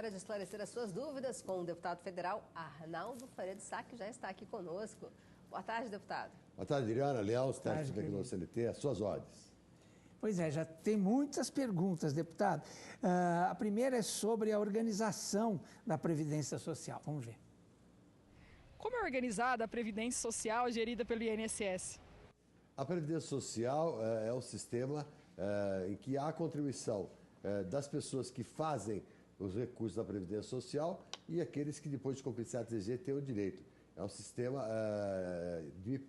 hora de esclarecer as suas dúvidas com o deputado federal Arnaldo Faria de Sá, que já está aqui conosco. Boa tarde, deputado. Boa tarde, Adriana, Leão, técnico aqui no CNT, as suas ordens. Pois é, já tem muitas perguntas, deputado. A primeira é sobre a organização da Previdência Social. Vamos ver. Como é organizada a Previdência Social gerida pelo INSS? A Previdência Social é o sistema em que há a contribuição das pessoas que fazem os recursos da Previdência Social e aqueles que, depois de cumprir certo exigência, têm o direito. É um sistema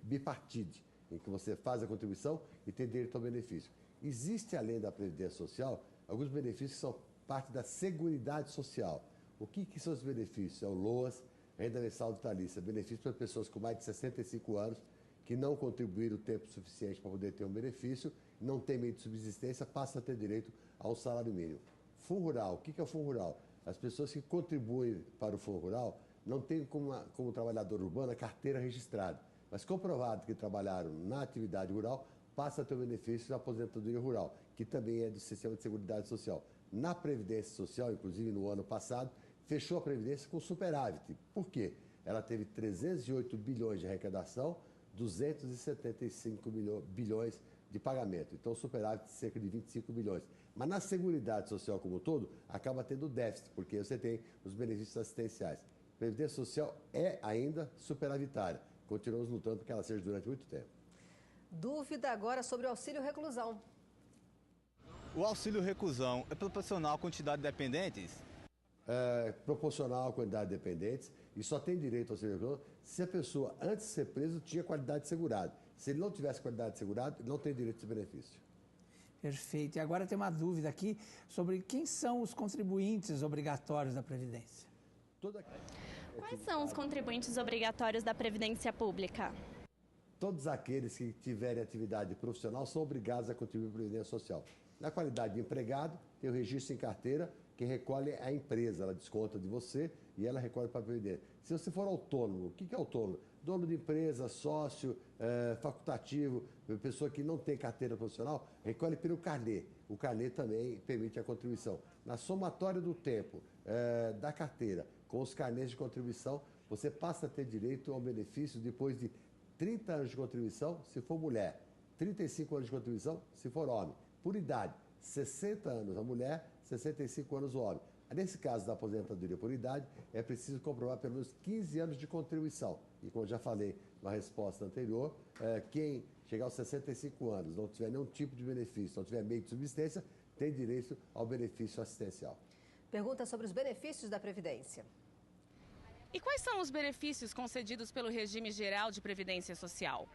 bipartite, em que você faz a contribuição e tem direito ao benefício. Existe, além da Previdência Social, alguns benefícios que são parte da Seguridade Social. O que são os benefícios? É o LOAS, renda mensal vitalícia, benefício para pessoas com mais de 65 anos que não contribuíram o tempo suficiente para poder ter um benefício, não tem meio de subsistência, passa a ter direito ao salário mínimo. Fundo Rural, o que é o Fundo Rural? As pessoas que contribuem para o Fundo Rural não têm como trabalhador urbano a carteira registrada, mas comprovado que trabalharam na atividade rural, passa a ter o benefício da aposentadoria rural, que também é do Sistema de Seguridade Social. Na Previdência Social, inclusive no ano passado, fechou a Previdência com superávit. Por quê? Ela teve 308 bilhões de arrecadação, 275 bilhões de pagamento. Então, superávit de cerca de 25 bilhões. Mas na Seguridade Social como um todo, acaba tendo déficit, porque você tem os benefícios assistenciais. A Previdência Social é ainda superavitária. Continuamos lutando para que ela seja durante muito tempo. Dúvida agora sobre o auxílio reclusão. O auxílio reclusão é proporcional à quantidade de dependentes? É proporcional à quantidade de dependentes e só tem direito ao auxílio reclusão se a pessoa, antes de ser preso, tinha qualidade de segurado. Se ele não tivesse qualidade de segurado, ele não tem direito a esse benefício. Perfeito. E agora tem uma dúvida aqui sobre quem são os contribuintes obrigatórios da Previdência. Quais são os contribuintes obrigatórios da Previdência Pública? Todos aqueles que tiverem atividade profissional são obrigados a contribuir para a Previdência Social. Na qualidade de empregado, tem o registro em carteira, que recolhe a empresa, ela desconta de você e ela recolhe para a Previdência. Se você for autônomo, o que é autônomo? Dono de empresa, sócio, facultativo, pessoa que não tem carteira profissional, recolhe pelo carnê. O carnê também permite a contribuição. Na somatória do tempo da carteira com os carnês de contribuição, você passa a ter direito ao benefício depois de 30 anos de contribuição, se for mulher, 35 anos de contribuição, se for homem. Por idade, 60 anos a mulher, 65 anos o homem. Nesse caso da aposentadoria por idade, é preciso comprovar pelo menos 15 anos de contribuição. E como eu já falei na resposta anterior, quem chegar aos 65 anos, não tiver nenhum tipo de benefício, não tiver meio de subsistência, tem direito ao benefício assistencial. Pergunta sobre os benefícios da Previdência. E quais são os benefícios concedidos pelo regime geral de Previdência Social?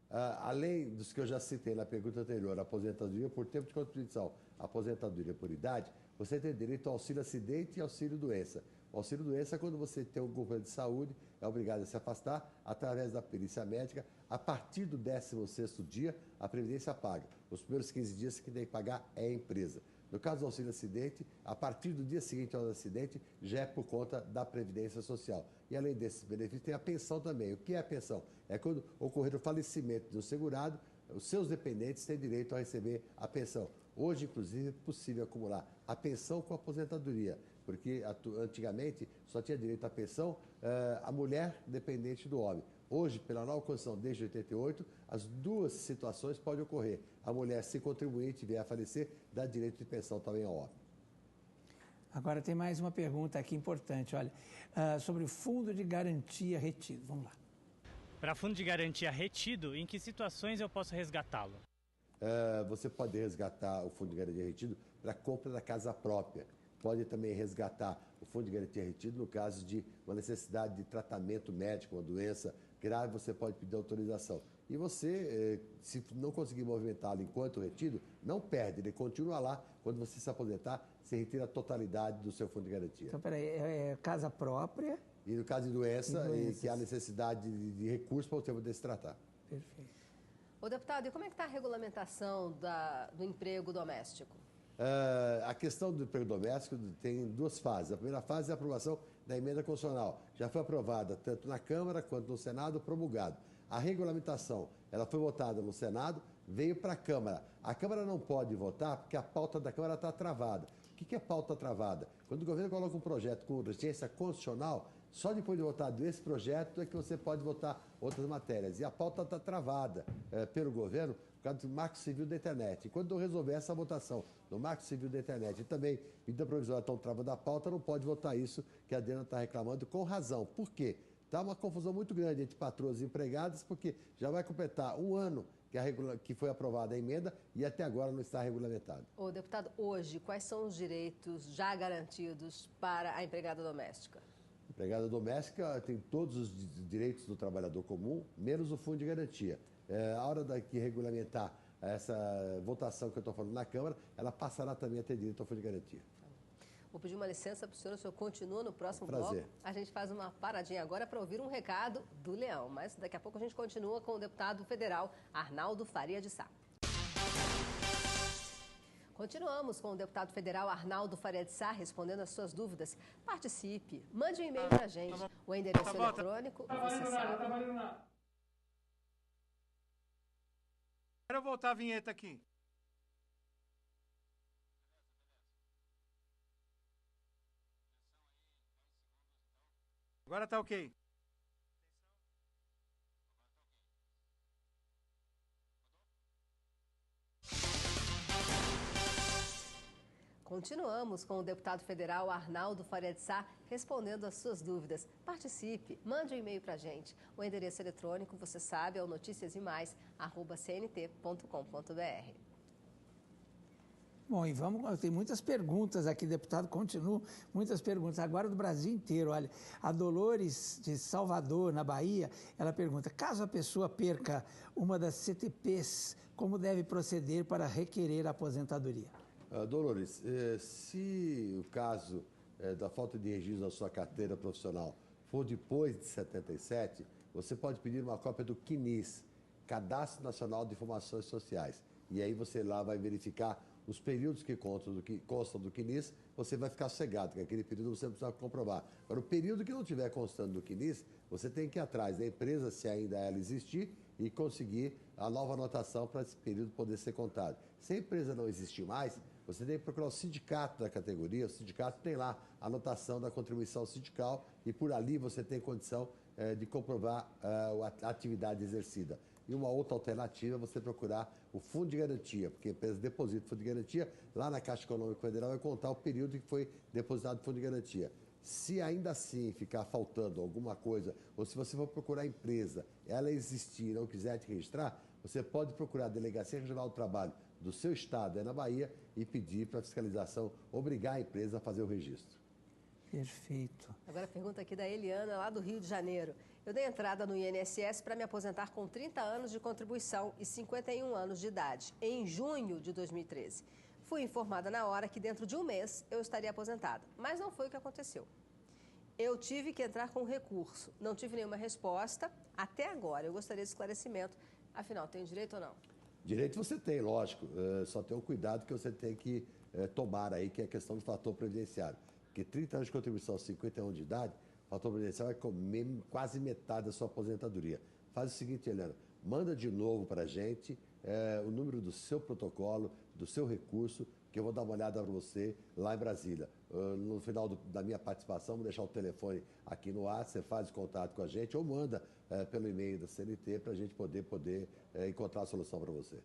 Além dos que eu já citei na pergunta anterior, aposentadoria por tempo de contribuição, aposentadoria por idade, você tem direito ao auxílio acidente e auxílio doença. O auxílio doença é quando você tem algum problema de saúde, é obrigado a se afastar através da perícia médica. A partir do 16º dia, a Previdência paga. Os primeiros 15 dias que tem que pagar é a empresa. No caso do auxílio acidente, a partir do dia seguinte ao acidente, já é por conta da Previdência Social. E além desses benefícios, tem a pensão também. O que é a pensão? É quando ocorrer o falecimento do segurado, os seus dependentes têm direito a receber a pensão. Hoje, inclusive, é possível acumular a pensão com a aposentadoria, porque antigamente só tinha direito à pensão a mulher dependente do homem. Hoje, pela nova Constituição, desde 88, as duas situações podem ocorrer. A mulher, se contribuinte vier a falecer, dá direito de pensão também ao homem. Agora tem mais uma pergunta aqui importante, olha, sobre o fundo de garantia retido. Vamos lá. Para fundo de garantia retido, em que situações eu posso resgatá-lo? Você pode resgatar o fundo de garantia retido para a compra da casa própria. Pode também resgatar o fundo de garantia retido no caso de uma necessidade de tratamento médico, uma doença grave, você pode pedir autorização. E você, se não conseguir movimentá-lo enquanto retido, não perde, ele continua lá. Quando você se aposentar, você retira a totalidade do seu fundo de garantia. Então, peraí, é casa própria? E no caso de doença, que há necessidade de recursos para você poder se tratar. Perfeito. Ô, deputado, e como é que está a regulamentação do emprego doméstico? A questão do emprego doméstico tem duas fases. A primeira fase é a aprovação da emenda constitucional. Já foi aprovada tanto na Câmara quanto no Senado, promulgado. A regulamentação, ela foi votada no Senado, veio para a Câmara. A Câmara não pode votar porque a pauta da Câmara está travada. O que é pauta travada? Quando o governo coloca um projeto com urgência constitucional, só depois de votado esse projeto é que você pode votar outras matérias. E a pauta está travada pelo governo por causa do Marco Civil da Internet. E quando eu resolver essa votação no Marco Civil da Internet e também medida provisória estão travando a pauta, não pode votar isso que a Adriana está reclamando com razão. Por quê? Está uma confusão muito grande entre patroas e empregadas, porque já vai completar um ano que foi aprovada a emenda e até agora não está regulamentado. Ô, deputado, hoje, quais são os direitos já garantidos para a empregada doméstica? A empregada doméstica tem todos os direitos do trabalhador comum, menos o fundo de garantia. A hora de regulamentar essa votação que eu estou falando na Câmara, ela passará também a ter direito ao fundo de garantia. Vou pedir uma licença para o senhor continua no próximo Prazer. bloco. A gente faz uma paradinha agora para ouvir um recado do Leão, mas daqui a pouco a gente continua com o deputado federal Arnaldo Faria de Sá. Continuamos com o deputado federal Arnaldo Faria de Sá respondendo as suas dúvidas. Participe, mande um e-mail para a gente. O endereço eletrônico, você sabe. Quero voltar a vinheta aqui. Agora tá ok. Continuamos com o deputado federal Arnaldo Faria de Sá respondendo as suas dúvidas. Participe, mande um e-mail para a gente. O endereço eletrônico, você sabe, é o noticiasemais@cnt.com.br. Bom, e tem muitas perguntas aqui, deputado, continuam muitas perguntas, agora do Brasil inteiro. Olha, a Dolores de Salvador, na Bahia, ela pergunta, caso a pessoa perca uma das CTPs, como deve proceder para requerer a aposentadoria? Dolores, se o caso da falta de registro da sua carteira profissional for depois de 77, você pode pedir uma cópia do CNIS, Cadastro Nacional de Informações Sociais. E aí você lá vai verificar os períodos que constam do CNIS, você vai ficar sossegado, que aquele período você precisa comprovar. Agora, o período que não estiver constando do CNIS, você tem que ir atrás da empresa, se ainda ela existir, e conseguir a nova anotação para esse período poder ser contado. Se a empresa não existir mais, você tem que procurar o sindicato da categoria, o sindicato tem lá a anotação da contribuição sindical e por ali você tem condição de comprovar a atividade exercida. E uma outra alternativa é você procurar o fundo de garantia, porque a empresa deposita o fundo de garantia, lá na Caixa Econômica Federal vai contar o período que foi depositado o fundo de garantia. Se ainda assim ficar faltando alguma coisa, ou se você for procurar a empresa, ela existir e não quiser te registrar, você pode procurar a Delegacia Regional do Trabalho do seu estado, na Bahia, e pedir para a fiscalização obrigar a empresa a fazer o registro. Perfeito. Agora a pergunta aqui da Eliana, lá do Rio de Janeiro. Eu dei entrada no INSS para me aposentar com 30 anos de contribuição e 51 anos de idade, em junho de 2013. Fui informada na hora que dentro de um mês eu estaria aposentada, mas não foi o que aconteceu. Eu tive que entrar com recurso, não tive nenhuma resposta até agora. Eu gostaria de esclarecimento, afinal, tenho direito ou não? Direito você tem, lógico, só tem um cuidado que você tem que tomar aí, que é a questão do fator previdenciário. Porque 30 anos de contribuição, 51 de idade, o fator previdenciário vai comer quase metade da sua aposentadoria. Faz o seguinte, Helena, manda de novo para a gente o número do seu protocolo, do seu recurso, que eu vou dar uma olhada para você lá em Brasília. No final da minha participação, vou deixar o telefone aqui no ar, você faz contato com a gente ou manda pelo e-mail da CNT para a gente poder encontrar a solução para você.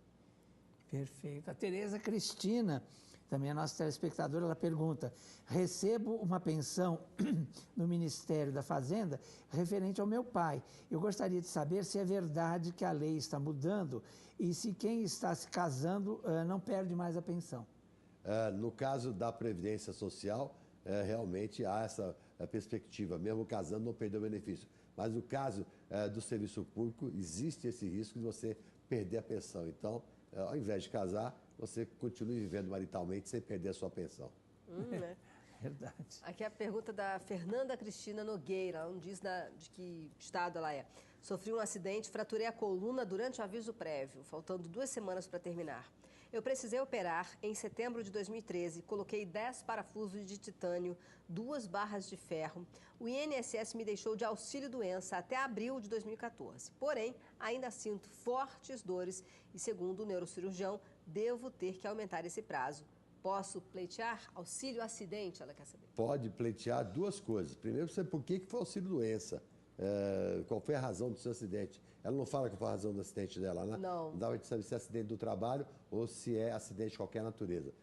Perfeito. A Tereza Cristina, também a nossa telespectadora, ela pergunta, recebo uma pensão no Ministério da Fazenda referente ao meu pai. Eu gostaria de saber se é verdade que a lei está mudando e se quem está se casando não perde mais a pensão. No caso da Previdência Social, realmente há essa perspectiva, mesmo casando não perder o benefício. Mas no caso do serviço público, existe esse risco de você perder a pensão. Então, ao invés de casar, você continue vivendo maritalmente sem perder a sua pensão. Né? Verdade. Aqui é a pergunta da Fernanda Cristina Nogueira, ela não diz de que estado ela é. Sofri um acidente, fraturei a coluna durante o aviso prévio, faltando 2 semanas para terminar. Eu precisei operar em setembro de 2013, coloquei 10 parafusos de titânio, 2 barras de ferro. O INSS me deixou de auxílio-doença até abril de 2014. Porém, ainda sinto fortes dores e, segundo o neurocirurgião, devo ter que aumentar esse prazo. Posso pleitear auxílio-acidente? Ela quer saber. Pode pleitear 2 coisas. Primeiro, você por que foi auxílio-doença? Qual foi a razão do seu acidente? Ela não fala qual foi a razão do acidente dela, né? Não. Não dá para saber se é acidente do trabalho ou se é acidente de qualquer natureza.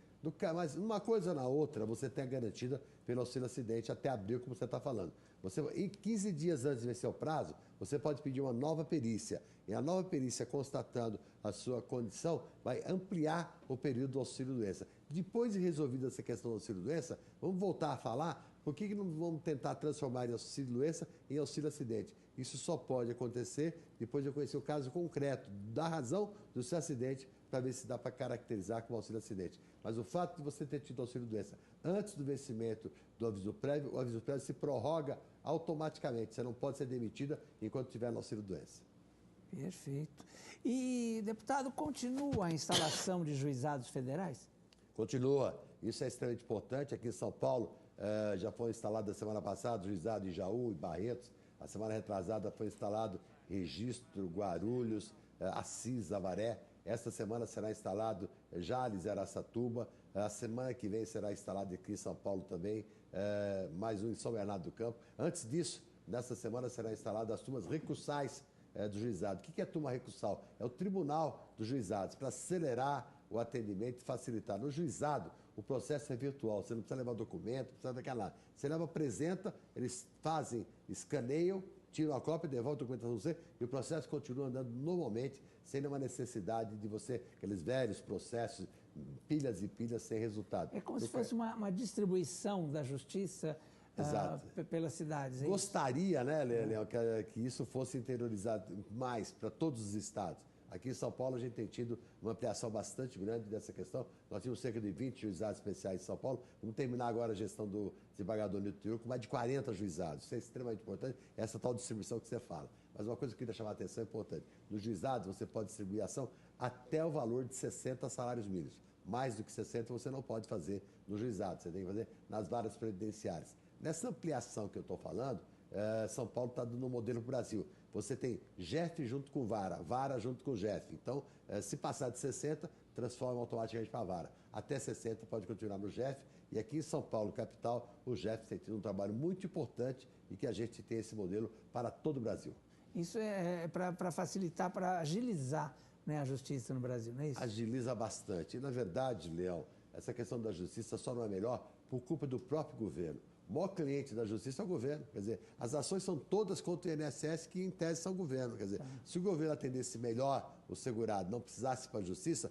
Mas uma coisa ou na outra, você tem a garantida pelo auxílio-acidente até abril, como você está falando. Em 15 dias antes de vencer o prazo, você pode pedir uma nova perícia. E a nova perícia, constatando a sua condição, vai ampliar o período do auxílio-doença. Depois de resolvida essa questão do auxílio-doença, vamos voltar a falar por que não vamos tentar transformar em auxílio-doença em auxílio-acidente. Isso só pode acontecer depois de eu conhecer o caso concreto da razão do seu acidente, para ver se dá para caracterizar como auxílio-acidente. Mas o fato de você ter tido auxílio-doença antes do vencimento do aviso prévio, o aviso prévio se prorroga automaticamente. Você não pode ser demitida enquanto estiver no auxílio-doença. Perfeito. E, deputado, continua a instalação de juizados federais? Continua. Isso é extremamente importante. Aqui em São Paulo, já foi instalado a semana passada o juizado em Jaú e Barretos. A semana retrasada foi instalado Registro, Guarulhos, Assis, Avaré. Esta semana será instalado Jales, Araçatuba. A semana que vem será instalado aqui em São Paulo também, mais um em São Bernardo do Campo. Antes disso, nesta semana será instalado as turmas recursais do juizado. O que é a turma recursal? É o tribunal dos juizados, para acelerar o atendimento e facilitar. No juizado, o processo é virtual, você não precisa levar documento, não precisa daquela nada. Você leva, apresenta, eles escaneiam, tiram a cópia, devolvem a documentação para você e o processo continua andando normalmente, sem nenhuma necessidade de você, aqueles velhos processos, pilhas e pilhas sem resultado. É como se fosse uma distribuição da justiça pelas cidades. Gostaria, né, Leão, que isso fosse interiorizado mais para todos os estados. Aqui em São Paulo a gente tem tido uma ampliação bastante grande dessa questão. Nós tínhamos cerca de 20 juizados especiais em São Paulo. Vamos terminar agora a gestão do desembargador Nilton Tiur com mais de 40 juizados. Isso é extremamente importante, essa tal distribuição que você fala. Mas uma coisa que eu queria chamar a atenção é importante. Nos juizados você pode distribuir ação até o valor de 60 salários mínimos. Mais do que 60 você não pode fazer no juizado, você tem que fazer nas varas previdenciárias. Nessa ampliação que eu estou falando, São Paulo está dando um modelo para o Brasil. Você tem JEF junto com vara junto com JEF. Então, se passar de 60, transforma automaticamente para a vara. Até 60 pode continuar no JEF. E aqui em São Paulo, capital, o JEF tem tido um trabalho muito importante e que a gente tem esse modelo para todo o Brasil. Isso é para facilitar, para agilizar, né, a justiça no Brasil, não é isso? Agiliza bastante. E, na verdade, Leão, essa questão da justiça só não é melhor por culpa do próprio governo. O maior cliente da justiça é o governo. Quer dizer, as ações são todas contra o INSS, que em tese são o governo. Quer dizer, se o governo atendesse melhor o segurado, não precisasse para a justiça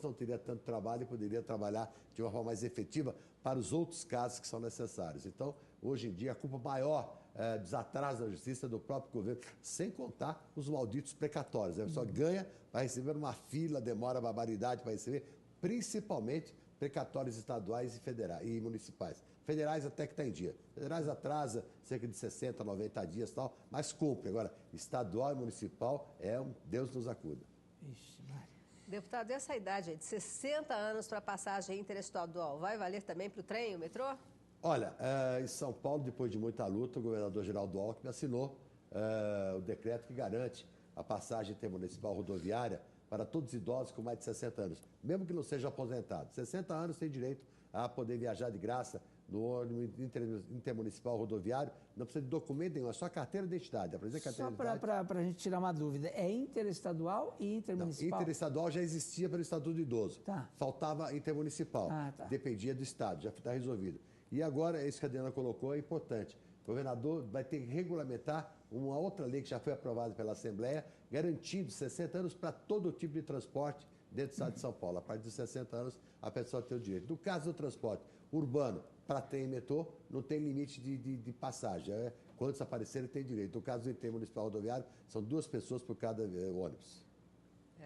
não teria tanto trabalho e poderia trabalhar de uma forma mais efetiva para os outros casos que são necessários. Então, hoje em dia, a culpa maior dos atrasos da justiça é do próprio governo, sem contar os malditos precatórios. A pessoa ganha, vai receber uma fila, demora barbaridade para receber, principalmente precatórios estaduais e federais e municipais. Federais até que está em dia. Federais atrasa cerca de 60, 90 dias e tal, mas cumpre. Agora, estadual e municipal Deus nos acuda. Ixi, Maria. Deputado, e essa idade aí de 60 anos para passagem interestadual, vai valer também para o trem, o metrô? Olha, em São Paulo, depois de muita luta, o governador Geraldo Alckmin assinou o decreto que garante a passagem intermunicipal rodoviária para todos os idosos com mais de 60 anos, mesmo que não seja aposentado. 60 anos tem direito a poder viajar de graça no ônibus intermunicipal rodoviário, não precisa de documento nenhum, é só carteira de identidade. Só para a gente tirar uma dúvida, é interestadual e intermunicipal? Não, interestadual já existia pelo Estatuto do Idoso. Tá. Faltava intermunicipal. Tá. Dependia do Estado, já está resolvido. E agora, isso que a Adriana colocou é importante. O governador vai ter que regulamentar uma outra lei que já foi aprovada pela Assembleia, garantindo 60 anos para todo tipo de transporte dentro do Estado de São Paulo. A partir dos 60 anos, a pessoa tem o direito. No caso do transporte urbano, para trem e metrô, não tem limite de passagem. Quando desaparecer, ele tem direito. No caso do intermunicipal rodoviário, são 2 pessoas por cada ônibus.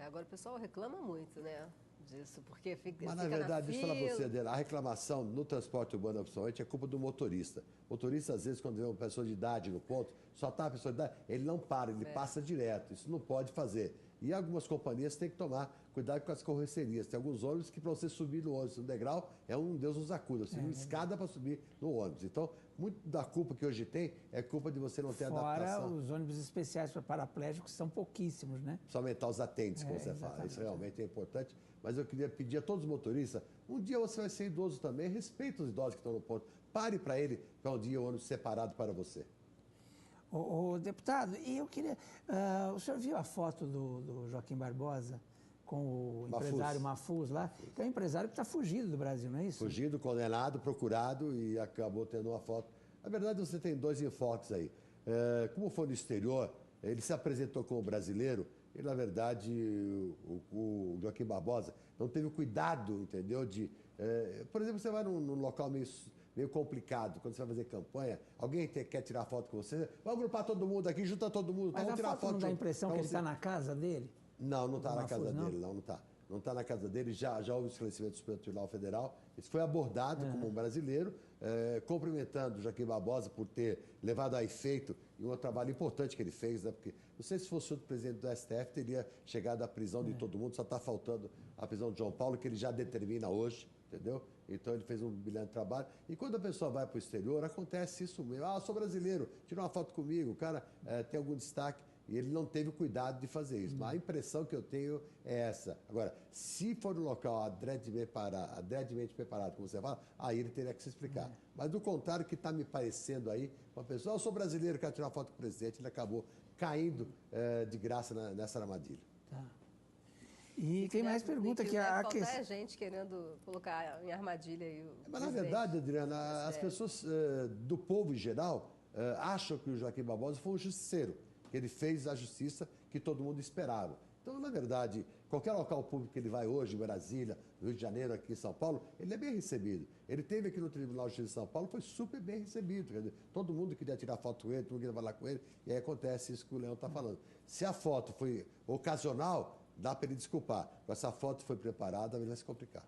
Agora o pessoal reclama muito, né, disso, porque fica Mas, na verdade, deixa eu falar para você, Adela, a reclamação no transporte urbano, principalmente, é culpa do motorista. O motorista, às vezes, quando vê uma pessoa de idade no ponto, só está a pessoa de idade, ele não para, ele passa direto. Isso não pode fazer. E algumas companhias têm que tomar cuidado com as carrocerias. Tem alguns ônibus que, para você subir no ônibus no degrau, é um Deus nos acuda. Você tem uma escada para subir no ônibus. Então, muito da culpa que hoje tem é culpa de você não ter adaptação. Fora os ônibus especiais para paraplégicos são pouquíssimos, né? Só aumentar os atentes, como você fala. Isso realmente é importante. Mas eu queria pedir a todos os motoristas, um dia você vai ser idoso também, respeite os idosos que estão no ponto. Pare para ele, para um dia o ônibus separado para você. O deputado, e eu queria... o senhor viu a foto do Joaquim Barbosa com o empresário Mahfouz lá? Que é um empresário que está fugido do Brasil, não é isso? Fugido, condenado, procurado e acabou tendo uma foto. Na verdade, você tem dois enfoques aí. Como foi no exterior, ele se apresentou como brasileiro e, na verdade, o Joaquim Barbosa não teve o cuidado, entendeu? Por exemplo, você vai num local meio complicado, quando você vai fazer campanha, alguém quer tirar foto com você, vamos agrupar todo mundo aqui, junta todo mundo, mas vamos tirar foto. Não dá a impressão que ele está na casa dele? Não, não está na casa dele, não está. Não está na casa dele, já houve esclarecimento do Supremo Tribunal Federal. Isso foi abordado como um brasileiro, cumprimentando o Joaquim Barbosa por ter levado a efeito e um trabalho importante que ele fez, né? Porque não sei se fosse outro presidente do STF, teria chegado à prisão de todo mundo, só está faltando a prisão de João Paulo, que ele já determina hoje, entendeu? Então ele fez um brilhante trabalho. E quando a pessoa vai para o exterior, acontece isso mesmo. Eu sou brasileiro, tira uma foto comigo, o cara tem algum destaque. E ele não teve o cuidado de fazer isso. Mas a impressão que eu tenho é essa. Agora, se for um local adredemente preparado, como você fala, aí ele teria que se explicar. Mas do contrário, que está me parecendo aí, uma pessoa, eu sou brasileiro, quero tirar uma foto com o presidente, ele acabou caindo de graça nessa armadilha. Tá. E tem mais pergunta que a questão... é gente querendo colocar em armadilha aí o Mas, na verdade, Adriana, as pessoas do povo em geral acham que o Joaquim Barbosa foi um justiceiro, que ele fez a justiça que todo mundo esperava. Então, na verdade, qualquer local público que ele vai hoje, em Brasília, no Rio de Janeiro, aqui em São Paulo, ele é bem recebido. Ele esteve aqui no Tribunal de Justiça de São Paulo, foi super bem recebido. Quer dizer, todo mundo queria tirar foto com ele, todo mundo queria falar com ele, e aí acontece isso que o Leão está falando. Se a foto foi ocasional, dá para ele desculpar. Mas se a foto foi preparada, ele vai se complicar.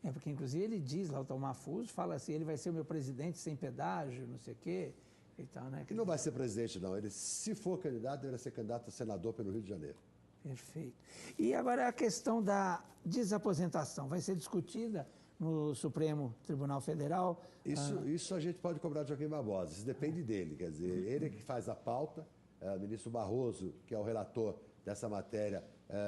Porque, inclusive, ele diz lá, o Mahfouz fala assim, ele vai ser o meu presidente sem pedágio, não sei o quê. Então, né? Ele não vai ser presidente, não. Ele, se for candidato, deverá ser candidato a senador pelo Rio de Janeiro. Perfeito. E agora a questão da desaposentação vai ser discutida no Supremo Tribunal Federal? Isso a gente pode cobrar de Joaquim Barbosa. Isso depende dele. Quer dizer, ele é que faz a pauta. O ministro Barroso, que é o relator dessa matéria,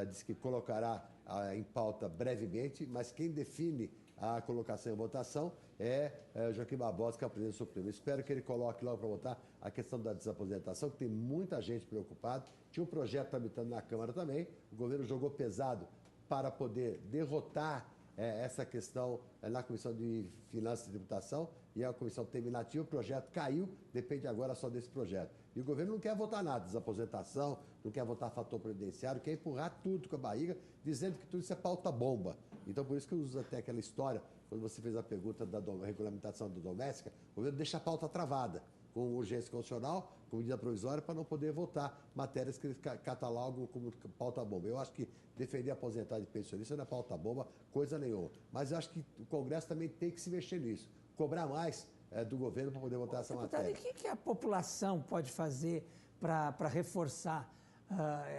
disse que colocará em pauta brevemente, mas quem define a colocação em votação é Joaquim Barbosa, que é o presidente do Supremo. Espero que ele coloque logo para votar a questão da desaposentação, que tem muita gente preocupada. Tinha um projeto tramitando na Câmara também. O governo jogou pesado para poder derrotar essa questão na Comissão de Finanças e Tributação e a Comissão Terminativa. O projeto caiu, depende agora só desse projeto. E o governo não quer votar nada, desaposentação, não quer votar fator previdenciário, quer empurrar tudo com a barriga, dizendo que tudo isso é pauta-bomba. Então, por isso que eu uso até aquela história, quando você fez a pergunta da regulamentação da doméstica, o governo deixa a pauta travada, com urgência constitucional, com medida provisória, para não poder votar matérias que eles catalogam como pauta-bomba. Eu acho que defender aposentado e pensionista não é pauta-bomba, coisa nenhuma. Mas eu acho que o Congresso também tem que se mexer nisso, cobrar mais do governo para poder votar essa matéria. E o que a população pode fazer para reforçar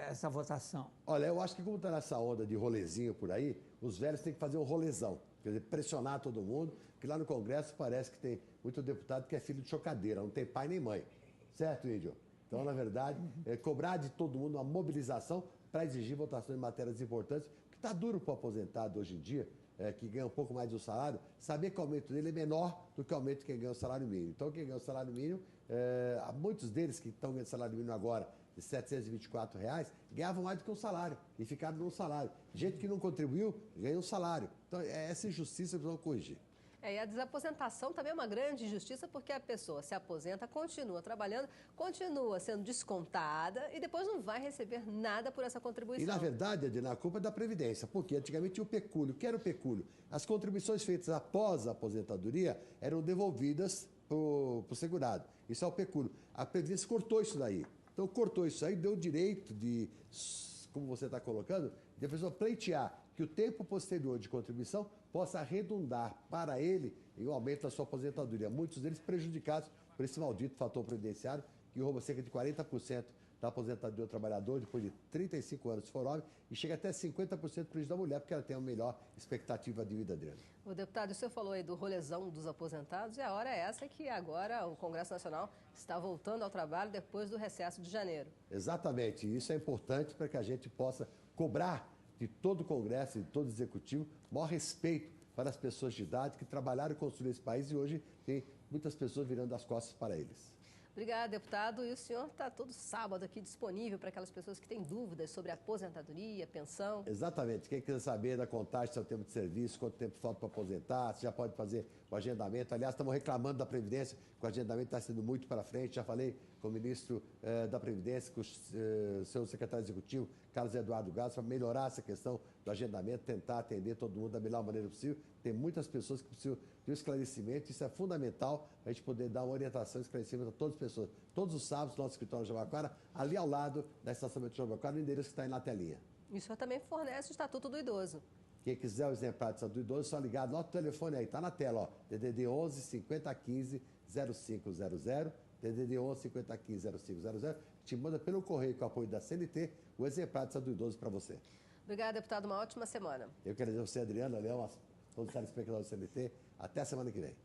essa votação? Olha, eu acho que como está nessa onda de rolezinho por aí, os velhos têm que fazer um rolezão, quer dizer, pressionar todo mundo, que lá no Congresso parece que tem muito deputado que é filho de chocadeira, não tem pai nem mãe. Certo, Índio? Então, na verdade, cobrar de todo mundo uma mobilização para exigir votação em matérias importantes, que está duro para o aposentado hoje em dia, que ganha um pouco mais do salário, saber que o aumento dele é menor do que o aumento de quem ganha o salário mínimo. Então, quem ganha o salário mínimo, muitos deles que estão ganhando salário mínimo agora, de R$ 724, ganhavam mais do que um salário e ficaram no salário. Gente que não contribuiu, ganha um salário. Então, essa injustiça precisamos corrigir. E a desaposentação também é uma grande injustiça, porque a pessoa se aposenta, continua trabalhando, continua sendo descontada e depois não vai receber nada por essa contribuição. E, na verdade, Adina, a culpa é da Previdência, porque antigamente tinha o pecúlio. O que era o pecúlio? As contribuições feitas após a aposentadoria eram devolvidas para o segurado. Isso é o pecúlio. A Previdência cortou isso daí. Então, cortou isso aí, deu o direito de, como você está colocando, de a pessoa pleitear que o tempo posterior de contribuição possa redundar para ele em um aumento da sua aposentadoria. Muitos deles prejudicados por esse maldito fator previdenciário, que rouba cerca de 40% da aposentadoria do trabalhador depois de 35 anos se for homem e chega até 50% do prejuízo da mulher, porque ela tem uma melhor expectativa de vida, Adriana. O deputado, o senhor falou aí do rolezão dos aposentados e a hora é essa que agora o Congresso Nacional está voltando ao trabalho depois do recesso de janeiro. Exatamente, isso é importante para que a gente possa cobrar de todo o Congresso e de todo o Executivo maior respeito para as pessoas de idade que trabalharam e construíram esse país e hoje tem muitas pessoas virando as costas para eles. Obrigada, deputado. E o senhor está todo sábado aqui disponível para aquelas pessoas que têm dúvidas sobre aposentadoria, pensão? Exatamente. Quem quiser saber da contagem do seu tempo de serviço, quanto tempo falta para aposentar, você já pode fazer o agendamento. Aliás, estamos reclamando da Previdência, que o agendamento está sendo muito para frente. Já falei com o ministro da Previdência, com o seu secretário executivo, Carlos Eduardo Gás, para melhorar essa questão do agendamento, tentar atender todo mundo da melhor maneira possível. Tem muitas pessoas que precisam de um esclarecimento, isso é fundamental para a gente poder dar uma orientação e esclarecimento a todas as pessoas. Todos os sábados, nosso escritório de Jabaquara, ali ao lado da estação de Jabaquara, no endereço que está aí na telinha. E o senhor também fornece o Estatuto do Idoso. Quem quiser o exemplar do Estatuto do Idoso, só ligar, anota o telefone aí, está na tela, ó, DDD 11 5015 0500, DDD 11 5015 0500, te manda pelo correio com o apoio da CNT o exemplar do Estatuto do Idoso para você. Obrigada, deputado, uma ótima semana. Eu quero dizer a você, Adriana, Leão, todos os telespectadores do CNT, até a semana que vem.